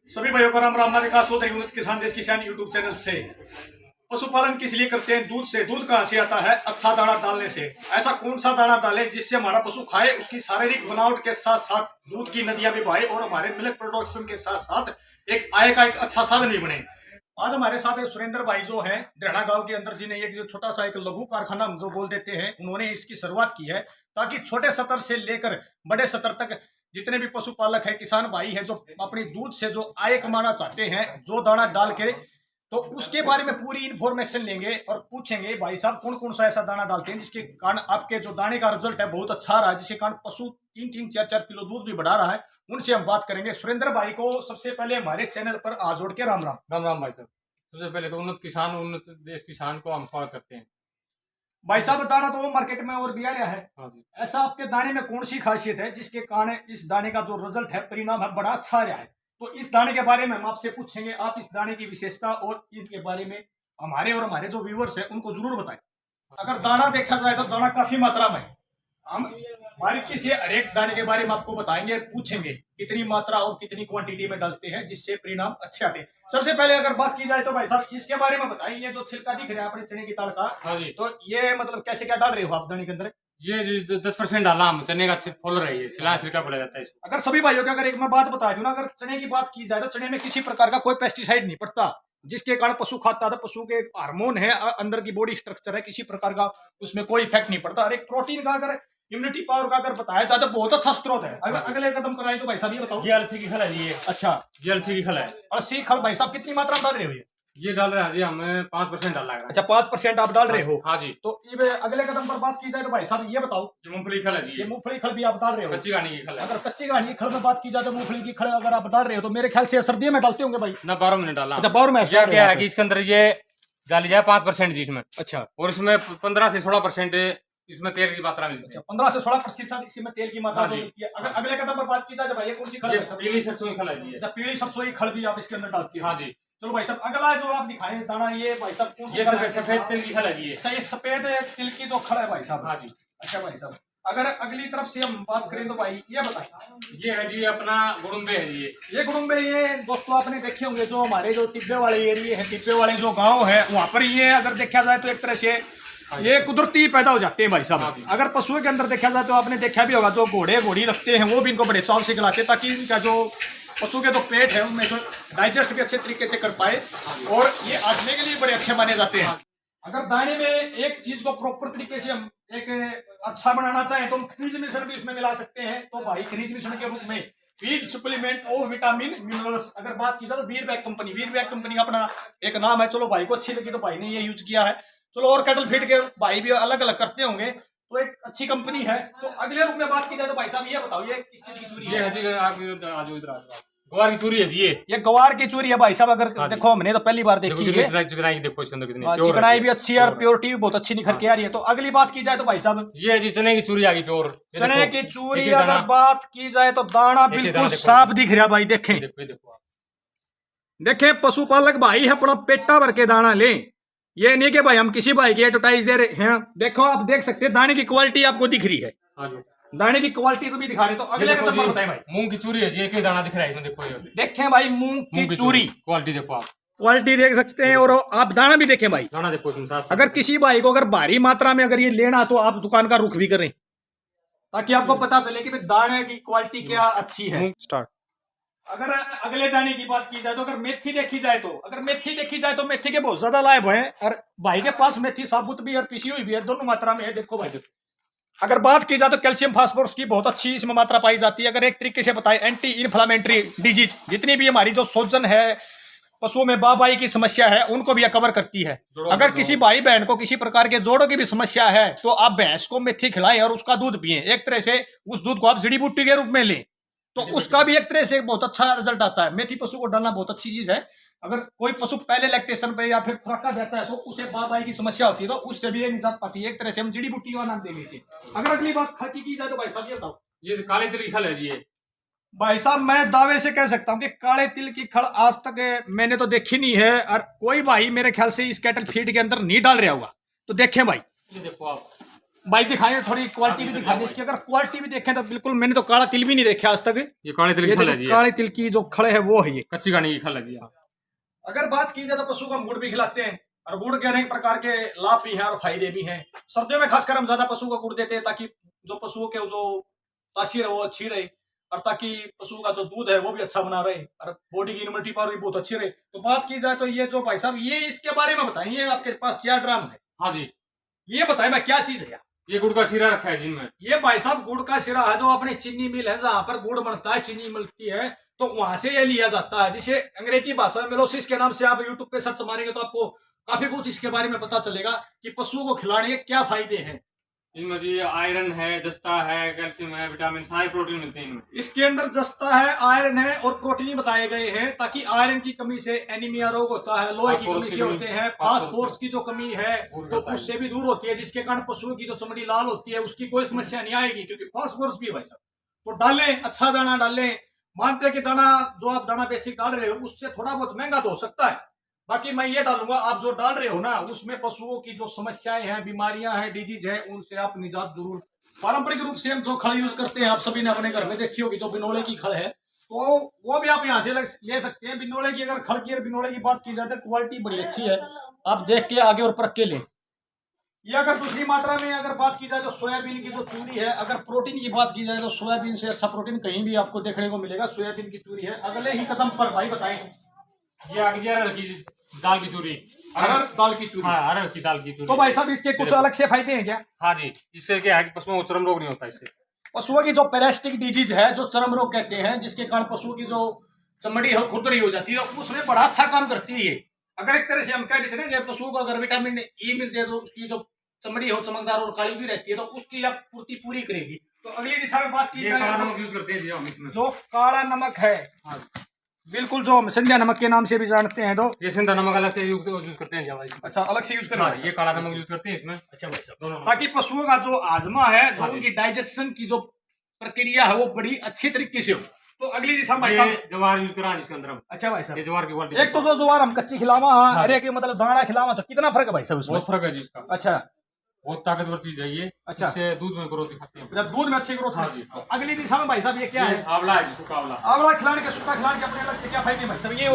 सभी भाइयों को राम राम। विकास सोदरी उन्नत किसान देश किसान यूट्यूब चैनल से। पशुपालन किस लिए करते हैं? दूध से। दूध कहाँ से आता है? अच्छा दाना डालने से। ऐसा कौन सा दाना डालें जिससे हमारा पशु खाए, उसकी शारीरिक बनावट के साथ साथ दूध की नदियां भी बहाए और हमारे मिल्क प्रोडक्शन के साथ साथ एक आय का एक अच्छा साधन भी बने। आज हमारे साथ सुरेंद्र भाई जो है देहड़ा गांव के अंदर, जिन्हें एक जो छोटा सा एक लघु कारखाना हम जो बोल देते हैं, उन्होंने इसकी शुरुआत की है ताकि छोटे स्तर से लेकर बड़े स्तर तक जितने भी पशुपालक है, किसान भाई है, जो अपनी दूध से जो आय कमाना चाहते हैं, जो दाना डाल के, तो उसके बारे में पूरी इन्फॉर्मेशन लेंगे और पूछेंगे भाई साहब कौन कौन सा ऐसा दाना डालते हैं जिसके कारण आपके जो दाने का रिजल्ट है बहुत अच्छा आ रहा है, जिसके कारण पशु 3-3, 4-4 किलो दूध भी बढ़ा रहा है। उनसे हम बात करेंगे। सुरेंद्र भाई को सबसे पहले हमारे चैनल पर आ जोड़ के राम राम। राम राम भाई साहब। सबसे पहले तो उन्नत किसान, उन्नत देश किसान को हम स्वागत करते हैं। भाई साहब दाना तो मार्केट में और भी आ रहा है, हाँ जी। ऐसा आपके दाने में कौन सी खासियत है जिसके कारण इस दाने का जो रिजल्ट है, परिणाम है, बड़ा अच्छा आ रहा है? तो इस दाने के बारे में हम आपसे पूछेंगे। आप इस दाने की विशेषता और इनके बारे में हमारे जो व्यूअर्स है उनको जरूर बताएं। अगर दाना देखा जाए तो दाना काफी मात्रा में है। हम बारीकी से हर एक दाने के बारे में आपको बताएंगे, पूछेंगे कितनी मात्रा और कितनी क्वांटिटी में डालते हैं जिससे परिणाम अच्छे आते हैं। सबसे पहले अगर बात की जाए तो भाई साहब इसके बारे में बताइए, ये जो छिलका दिख रहा है अपने चने की दाल का, हाँ जी। तो ये मतलब कैसे क्या डाल रहे हो आप दाने के अंदर? ये 10% डाला हम, चने का फूल रही है, छिलका बोला जाता है इसको। अगर सभी भाइयों की अगर एक मैं बात बता दूं ना, अगर चने की बात की जाए तो चने में किसी प्रकार का कोई पेस्टिसाइड नहीं पड़ता, जिसके कारण पशु खाता था, पशु के हार्मोन है, अंदर की बॉडी स्ट्रक्चर है, किसी प्रकार का उसमें कोई इफेक्ट नहीं पड़ता। और एक प्रोटीन का अगर इम्यूनिटी पावर का अगर बताया जाए तो बहुत अच्छा स्रोत है। अगर अगले कदम कराए तो भाई साहब ये बताओ। ये अलसी की खल है जी। ये अच्छा, ये अलसी की खल है। अलसी खल भाई साहब कितनी मात्रा में डाल रहे हो? ये डाल रहे हैं जी हम 5% डाल रहे हैं। अच्छा, 5% आप डाल रहे हो। हाँ जी। तो ये अगले कदम पर बात की जाए तो भाई साहब ये बताओ। ये मूंगफली खल है जी। ये मूंगफली खल भी आप डाल रहे हो? कच्ची घानी की खल है। अगर कच्ची घानी की खल में बात की जाए तो मूंगफली की खल अगर आप डाल रहे हो तो मेरे ख्याल से सर्दियों में डालते होंगे भाई ना, 12 महीने डाला। अच्छा, 12 में क्या क्या है कि इसके अंदर ये डाली जाए 5% जी इसमें। अच्छा, और इसमें 15 से 16% इसमें तेल की मात्रा मिलती है। 15 से 16% इसमें तेल की मात्रा हाँ जी। मिलती है। अगर अगले कदम पर बात की जाए तो भाई ये कौन सी खल ये है? पीली सरसों की खल है जी। जब पीली सरसों की खल भी आप इसके अंदर डालती है। हाँ जी। चलो भाई साहब अगला जो आप दिखाए दाना, ये भाई साहब कौन सी ये खल है? सफेद तिल की खल है जी। अच्छा, ये सफेद तिल की जो खल है भाई साहब। हाँ जी। अच्छा भाई साहब, अगर अगली तरफ से हम बात करें तो भाई ये बताएं। ये है जी अपना गुड़ुम्बे है जी। ये गुड़ुम्बे, ये दोस्तों आपने देखे होंगे जो हमारे जो टिब्बे वाले एरिया है, टिब्बे वाले जो गांव है, वहां पर ये अगर देखा जाए तो एक तरह से ये कुदरती पैदा हो जाते हैं भाई साहब। अगर पशुओं के अंदर देखा जाए तो आपने देखा भी होगा, जो घोड़े घोड़ी रखते हैं वो भी इनको बड़े चाव से खिलाते हैं ताकि इनका जो पशु के जो पेट है उनमें जो डाइजेस्ट भी अच्छे तरीके से कर पाए, और ये आजमे के लिए बड़े अच्छे माने जाते हैं। अगर दाने में एक चीज को प्रॉपर तरीके से हम एक अच्छा बनाना चाहें तो हम खनिज मिश्रण भी उसमें मिला सकते हैं। तो भाई खनिज मिश्रण के रूप में फीड सप्लीमेंट और विटामिन मिनरल्स, अगर बात की जाए तो वीरबैग कंपनी का अपना एक नाम है। चलो भाई को अच्छी लगी तो भाई ने ये यूज किया है। चलो और कैटल फीड के भाई भी अलग अलग करते होंगे, तो एक अच्छी कंपनी है। तो अगले रूप में बात की जाए तो भाई साहब ये बताओ ये किस चीज की चूरी है? ये है जी, आप इधर आ जाओ। ग्वार की चूरी है जी। ये गवार की चूरी है भाई साहब। अगर देखो हमने तो पहली बार देखी है। चिकनाई देखो इसके अंदर कितनी चिकनाई भी अच्छी है और प्योरिटी भी बहुत अच्छी निखर के आ रही है। तो अगली बात की जाए तो भाई साहब ये है जी चने की चूरी आ गई प्योर। चने की चूरी अगर बात की जाए तो दाना बिल्कुल साफ दिख रहा भाई। देखें देखें पशुपालक भाई अपना पेटा भर के दाना लें। ये नहीं कि भाई हम किसी भाई की एडवर्टाइज दे रहे हैं। देखो आप देख सकते हैं दाने की क्वालिटी आपको दिख रही है। दाने की क्वालिटी तो भी दिखा रहे। तो अगले कदम पर बताएं भाई। मूंग की चूरी है जी, एक ही दाना दिख रहा है इसमें। देखो ये देखें भाई मूंग की चूरी क्वालिटी देखो, आप क्वालिटी देख सकते हैं। और आप दाना भी देखें भाई, दाना देखो इसमें साफ। अगर किसी भाई को अगर भारी मात्रा में अगर ये लेना तो आप दुकान का रुख भी करें ताकि आपको पता चले कि दाने की क्वालिटी क्या अच्छी है। स्टार्ट। अगर अगले दाने की बात की जाए तो अगर मेथी देखी जाए तो मेथी के बहुत ज्यादा लाभ है। और भाई के पास मेथी साबुत भी और पिसी हुई भी है, दोनों मात्रा में है। देखो भाई अगर बात की जाए तो कैल्शियम फास्फोरस की बहुत अच्छी इसमें मात्रा पाई जाती है। अगर एक तरीके से बताएं एंटी इन्फ्लामेटरी डिजीज, जितनी भी हमारी जो सोजन है, पशुओं में बाबाई की समस्या है, उनको भी कवर करती है। अगर किसी भाई बहन को किसी प्रकार के जोड़ों की भी समस्या है तो आप भैंस को मेथी खिलाएं और उसका दूध पिएं। एक तरह से उस दूध को आप जड़ी बूटी के रूप में लें तो उसका भी एक तरह से बहुत अच्छा रिजल्ट आता है। मेथी पशु को डालना बहुत अच्छी चीज है। अगर कोई पशु पहले लैक्टेशन पे या फिर खुराका देता है तो उसे बाबाई की समस्या होती है, तो उससे भी ये निजात पाती है। एक तरह से हम जड़ी बूटी का नाम देंगे इसे। अगर अगली बात खल की जाए तो भाई साहब ये बताओ। ये काले तिल की खल है जी। भाई साहब मैं दावे से कह सकता हूँ कि काले तिल की खल आज तक मैंने तो देखी नहीं है, और कोई भाई मेरे ख्याल से इस कैटल फीड के अंदर नहीं डाल रहा होगा। तो देखें भाई, ये देखो आप भाई दिखाएं थोड़ी क्वालिटी भी दिखा दें इसकी। अगर क्वालिटी भी देखें तो बिल्कुल, मैंने तो काला तिल भी नहीं देखा आज तक। ये काले तिल की खल है जी, काले तिल की जो खड़े है वो है ये कच्ची घानी की खल है जी। अगर बात की जाए तो पशु को हम गुड़ भी खिलाते हैं, और गुड़ के अनेक प्रकार के लाभ भी हैं और फायदे भी हैं। सर्दियों में खासकर हम ज्यादा पशु को गुड़ देते हैं ताकि जो पशुओं के जो तासीर है वो अच्छी रहे, और ताकि पशु का जो दूध है वो भी अच्छा बना रहे, और बॉडी की इम्यूनिटी पावर भी बहुत अच्छी रहे। तो बात की जाए तो ये जो भाई साहब, ये इसके बारे में बताएं, ये आपके पास 4 ड्राम है। हाँ जी, ये बताएं मैं क्या चीज है यार? ये गुड़ का शीरा रखा है जिनमें। ये भाई साहब गुड़ का शिरा है, जो अपनी चीनी मिल है जहां पर गुड़ बनता है, चीनी मिलती है, तो वहां से ये लिया जाता है, जिसे अंग्रेजी भाषा में मेलोसिस के नाम से आप यूट्यूब पे सर्च मारेंगे तो आपको काफी कुछ इसके बारे में पता चलेगा कि पशुओं को खिलाने के क्या फायदे हैं। इनमें जी आयरन है, जस्ता है, कैल्शियम है, विटामिन, सारे प्रोटीन मिलते हैं इनमें। इसके अंदर जस्ता है, आयरन है और प्रोटीन बताए गए हैं, ताकि आयरन की कमी से एनीमिया रोग होता है, लोहे की कमी से होते हैं, फास्फोरस की जो कमी है तो उससे भी दूर होती है, जिसके कारण पशुओं की जो चमड़ी लाल होती है उसकी कोई समस्या नहीं आएगी, क्योंकि फास्फोरस भी है भाई साहब। तो डालें, अच्छा दाना डालें। मानते हैं कि दाना जो आप दाना बेसिक डाल रहे हो उससे थोड़ा बहुत महंगा तो हो सकता है, बाकी मैं ये डालूंगा, आप जो डाल रहे हो ना उसमें पशुओं की जो समस्याएं हैं, बीमारियां हैं, डिजीज है, उनसे आप निजात जरूर। पारंपरिक रूप से हम जो खड़ यूज करते हैं, आप सभी ने अपने घर में देखी होगी, जो बिनोले की खड़ है, तो वो भी आप यहाँ से ले सकते हैं। बिनोले की अगर खड़ की और बिनोले की बात की जाए तो क्वालिटी बड़ी अच्छी है, आप देख के आगे और परख के लें। ये अगर दूसरी मात्रा में अगर बात की जाए तो सोयाबीन की जो चूरी है, अगर प्रोटीन की बात की जाए तो सोयाबीन से अच्छा प्रोटीन कहीं भी आपको देखने को मिलेगा, सोयाबीन की चूरी है। अगले ही कदम पर भाई बताएं, ये आगे अरहर की दाल की चूरी, अरहर दाल की चूरी। हाँ, अरहर की दाल की चूरी। तो भाई साहब इसके कुछ अलग से फायदे हैं क्या? हाँ जी, इससे क्या है कि पशुओं को चर्म रोग नहीं होता इससे। पशुओं की जो पेरास्टिक डिजीज है, जो चर्म रोग कहते हैं, जिसके कारण पशुओं की जो चमड़ी है खुरदरी हो जाती है, उसमें बड़ा अच्छा काम करती है ये। अगर एक तरह से हम कह देते हैं पशुओं को अगर विटामिन ई मिल जाए तो उसकी जो चमड़ी हो चमकदार और काली भी रहती है, तो उसकी आप पूर्ति पूरी करेगी। तो अगली दिशा में बात की ये काला नमक यूज करते हैं जी हम इसमें। जो काला नमक है, हाँ, बिल्कुल, जो हम संध्या नमक के नाम से भी जानते हैं, तो ये सिंधा नमक अलग से यूज करते हैं जी हमारे। अच्छा, अलग से यूज करना हाँ, है। ये काला नमक यूज करते हैं इसमें। अच्छा भाई साहब, दोनों ताकि पशुओं का जो आजमा है, जो हाँ उनकी डाइजेशन की जो प्रक्रिया है वो बड़ी अच्छी तरीके से हो। तो अगली दिशा भाई साहब, जवार यूज करा इसके अंदर हम। अच्छा भाई साहब, ये जवार की क्वालिटी। एक तो जो जवार हम कच्ची खिलावा, हर एक मतलब दाना खिलावा, तो कितना फर्क है भाई साहब उसमें? बहुत फर्क है जी इसका। अच्छा, बहुत ताकतवर चीज है ये। अच्छा, इससे दूध में ग्रोथ दिखाते हैं। जब दूध में अच्छी ग्रोथ। हाँ जी। तो अगली दिशा में भाई साहब ये क्या है? आंवला है जी, सूखा आंवला। आंवला खिलाने के, सूखा खिलाने के अपने अलग से क्या फायदे भाई साहब? ये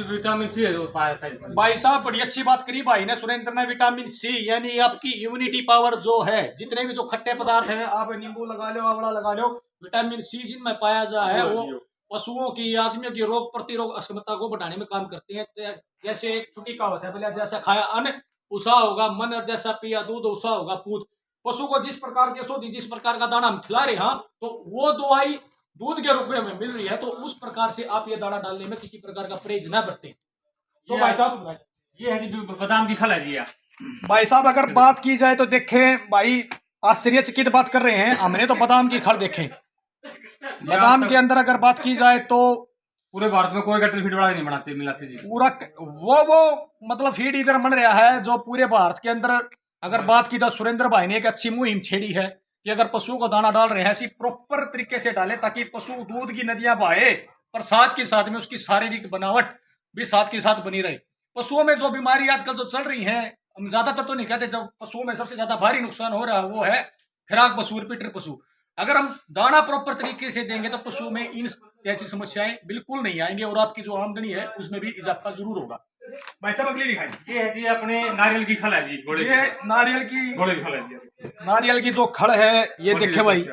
विटामिन सी है जो पाया था इसमें। भाई साहब बड़ी अच्छी बात करी भाई ने, सुरेंद्र ने। विटामिन सी यानी आपकी इम्यूनिटी पावर जो है, जितने भी जो खट्टे पदार्थ है, आप नींबू लगा लो, आंवला लगा लो, विटामिन सी जिनमें पाया जा है वो पशुओं की, आदमियों की रोग प्रतिरोग क्षमता को बढ़ाने में काम करते हैं। जैसे एक छुट्टी कहावत है, बोले जैसा खाया अन्न उसा होगा मन, और जैसा पिया दूध उसा होगा पूत। पशु को जिस प्रकार की औषधि, जिस प्रकार का दाना हम खिला रहे हैं, तो वो दवाई दूध के रूप में हमें मिल रही है, तो उस प्रकार से आप ये दाना डालने में किसी प्रकार का परहेज न बरतें। तो भाई साहब ये है जी बादाम की खल है जी। भाई साहब अगर बात की जाए तो देखें भाई, आश्चर्यचकित बात कर रहे हैं, हमने तो बादाम की खल देखें। बादाम के अंदर अगर बात की जाए तो पूरे भारत में कोई कैटल फीड वाला नहीं बनाते मिलाते जी। पूरा वो मतलब फीड इधर बन रहा है जो पूरे भारत के अंदर। अगर बात की तो सुरेंद्र भाई ने एक अच्छी मुहिम छेड़ी है कि अगर पशुओं को दाना डाल रहे हैं, ऐसी प्रॉपर तरीके से डालें ताकि पशु दूध की नदियां बहाए, पर साथ के साथ में उसकी शारीरिक बनावट भी साथ के साथ बनी रहे। पशुओं में जो बीमारी आजकल जो चल रही है, हम ज्यादातर तो नहीं कहते, जब पशुओं में सबसे ज्यादा भारी नुकसान हो रहा है वो है फिराक पशु, रिपीटर पशु। अगर हम दाना प्रॉपर तरीके से देंगे तो पशुओं में इन ऐसी समस्याएं बिल्कुल नहीं आएंगे, और आपकी जो आमदनी है उसमें भी इजाफा जरूर होगा। भाई साहब अगली दिखाई, ये है जी अपने नारियल की खल है जी। ये नारियल की खल है जी। नारियल की जो खड़ है ये देखे भाई,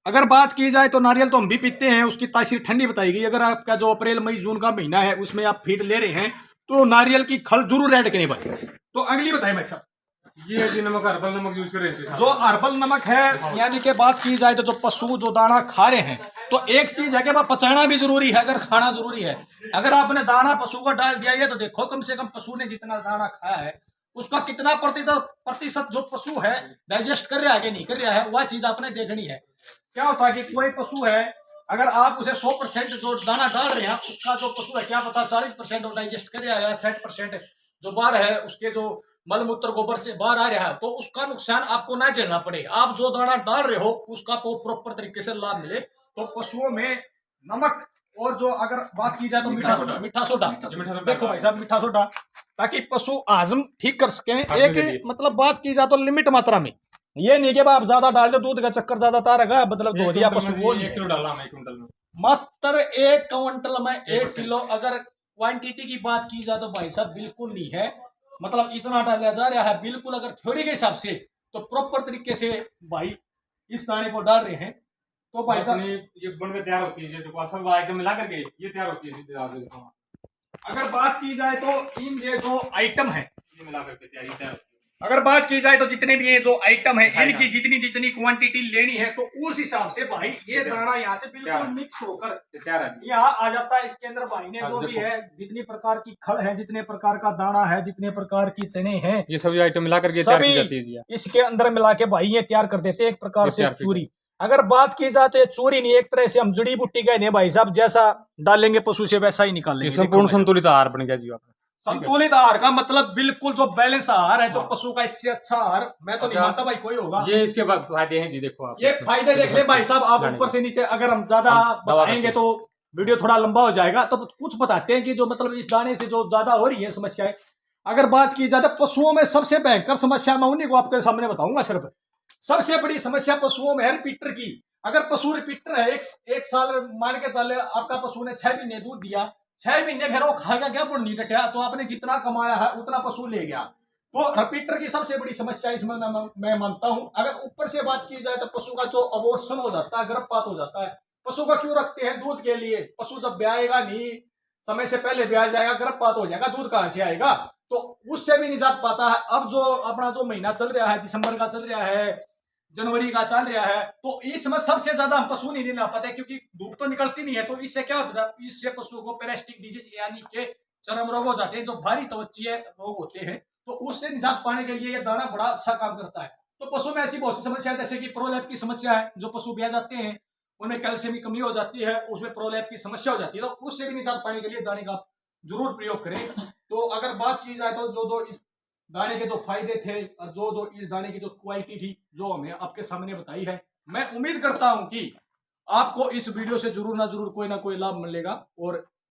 अगर बात की जाए तो नारियल तो हम भी पीते हैं, उसकी तासीर ठंडी बताई गई। अगर आपका जो अप्रैल मई जून का महीना है उसमें आप फीड ले रहे हैं तो नारियल की खल जरूर ऐड करें भाई। तो अगली बताएं भाई साहब, ये जी नमक, हर्बल नमक यूज करें जो हर्बल नमक है, यानी कि बात की जाए तो जो पशु जो दाना खा रहे हैं, तो एक चीज है कि वह पचाना भी जरूरी है, अगर खाना जरूरी है। अगर आपने दाना पशु को डाल दिया है तो देखो कम से कम पशु ने जितना दाना खाया है उसका कितना प्रतिशत जो पशु है डाइजेस्ट कर रहा है कि नहीं कर रहा है, वह चीज आपने देखनी है। क्या होता है कि कोई पशु है, अगर आप उसे 100% जो दाना डाल रहे हैं, उसका जो पशु है क्या पता 40% डाइजेस्ट कर रहा है, 60% जो बाहर है उसके जो मल मूत्र गोबर से बाहर आ रहा है, तो उसका नुकसान आपको ना झेलना पड़े। आप जो दाना डाल रहे हो उसका प्रॉपर तरीके से लाभ मिले। तो पशुओं में नमक, और जो अगर बात की जाए तो मीठा सोडा देखो भाई साहब, मीठा सोडा, ताकि पशु आजम ठीक कर सके। एक मतलब बात की जाए तो लिमिट मात्रा में, ये नहीं कि आप ज्यादा डाल दो, दूध का चक्कर ज्यादा तारेगा, मतलब धो दिया पशु वो 1 किलो डाला मैं 1 क्विंटल में। मात्र 1 क्विंटल में 1 किलो। अगर क्वांटिटी की बात की जाए तो भाई साहब बिल्कुल नहीं है, मतलब इतना डाला जा रहा है बिल्कुल। अगर थ्योरी के हिसाब से तो प्रॉपर तरीके से भाई इस दाने को डाल रहे हैं तो भाई साहब ये बन के तैयार होती है, जो सब आइटम मिला करके ये तैयार होती है सीधे दाल से। अगर बात की जाए तो इन ये जो आइटम है ये मिला करके तैयार होती है। अगर बात की जाए तो जितने भी ये जो आइटम है इनकी जितनी जितनी क्वांटिटी लेनी है तो उस हिसाब से भाई ये दाना यहाँ से बिल्कुल मिक्स होकर यहाँ आ जाता है। इसके अंदर भाई ने जो भी है जितनी प्रकार की खल है, जितने प्रकार का दाना है, जितने प्रकार की चने हैं, ये सभी आइटम मिला करके तैयार की जाती है जी। इसके अंदर मिला के भाई ये तैयार कर देते हैं एक प्रकार से चूरी। अगर बात की जाए तो चूरी नहीं, एक तरह से हम जड़ी बूटी कहने भाई साहब, जैसा डालेंगे पशु से वैसा ही निकालेंगे। संपूर्ण संतुलित आहार बन गया जी आपका। संतुलित आहार का मतलब बिल्कुल जो बैलेंस आहार है, जो पशु का इससे अच्छा आहार मैं तो नहीं मानता भाई कोई होगा। ये इसके फायदे हैं जी, देखो आप ये फायदे देख ले भाई साहब। आप ऊपर से नीचे अगर हम ज्यादा बताएंगे तो वीडियो थोड़ा लंबा हो जाएगा, तो कुछ बताते हैं कि जो मतलब इस दाने से जो ज्यादा हो रही है समस्याएं। अगर बात की जाए तो पशुओं में सबसे भयंकर समस्या मैं उन्हीं को आपके सामने बताऊंगा। सिर्फ सबसे बड़ी समस्या पशुओं में है रिपीटर की। अगर पशु रिपीटर है, एक साल मान के चले आपका पशु ने 6 महीने दूध दिया, 6 महीने घर वो खाएगा क्या, वो नहीं डटा, तो आपने जितना कमाया है उतना पशु ले गया। तो रिपीटर की सबसे बड़ी समस्या इसमें मैं मानता हूं। अगर ऊपर से बात की जाए तो पशु का जो अबॉर्शन हो जाता है, गर्भपात हो जाता है। पशु का क्यों रखते हैं? दूध के लिए। पशु जब ब्याएगा नहीं, समय से पहले ब्याह जाएगा, गर्भपात हो जाएगा, दूध कहां से आएगा? तो उससे भी निजात पाता है। अब जो अपना जो महीना चल रहा है, दिसंबर का चल रहा है, जनवरी का चल रहा है, तो इसमें सबसे ज्यादा हम पशु नहीं ला पाते क्योंकि धूप तो निकलती नहीं है। तो इससे क्या होता है, इससे पशुओं को पैरासिटिक डिजीज यानी के चर्म रोग हो जाते हैं, जो भारी त्वचीय रोग होते हैं। तो उससे निजात पाने के लिए ये दाना बड़ा अच्छा काम करता है। तो पशु में ऐसी बहुत सी समस्या है, जैसे कि प्रोलैप की समस्या है। जो पशु ब्याह जाते हैं उनमें कैल्शियम की कमी हो जाती है, उसमें प्रोलैप की समस्या हो जाती है। तो उससे भी निजात पाने के लिए दाने का जरूर प्रयोग करें। तो अगर बात की जाए तो जो इस दाने के जो फायदे थे और जो इस दाने की जो क्वालिटी थी जो हमने आपके सामने बताई है, मैं उम्मीद करता हूं कि आपको इस वीडियो से जरूर ना जरूर कोई ना कोई लाभ मिलेगा। और